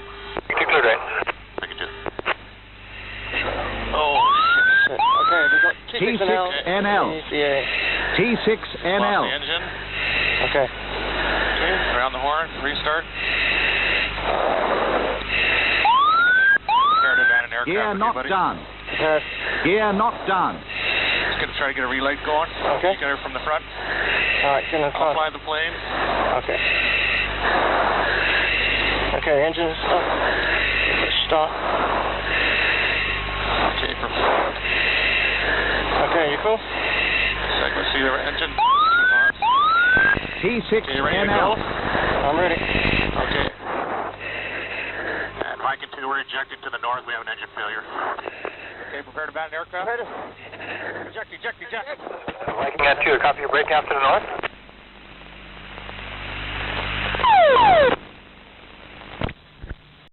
now. You cleared, right? I can do. Oh, shit. Okay, we got T6NL. T6NL. Off the engine. Okay. Okay, around the horn, restart. Prepare to abandon aircraft. Gear with not you, buddy. done. Okay. Gear not done. Just gonna try to get a relight going. Okay. You get her from the front. Alright, get in the I'll front. fly the plane. Okay. Okay, engine stop. Stop. Okay, Okay, you cool? second, see the engine. Too hot. Okay, you ready to go? T6NL. I'm ready. Okay. And Mike and 2, we're ejecting to the north. We have an engine failure. Okay, prepare to abandon aircraft. Ready. Eject. Mike and 2, copy your break out to the north.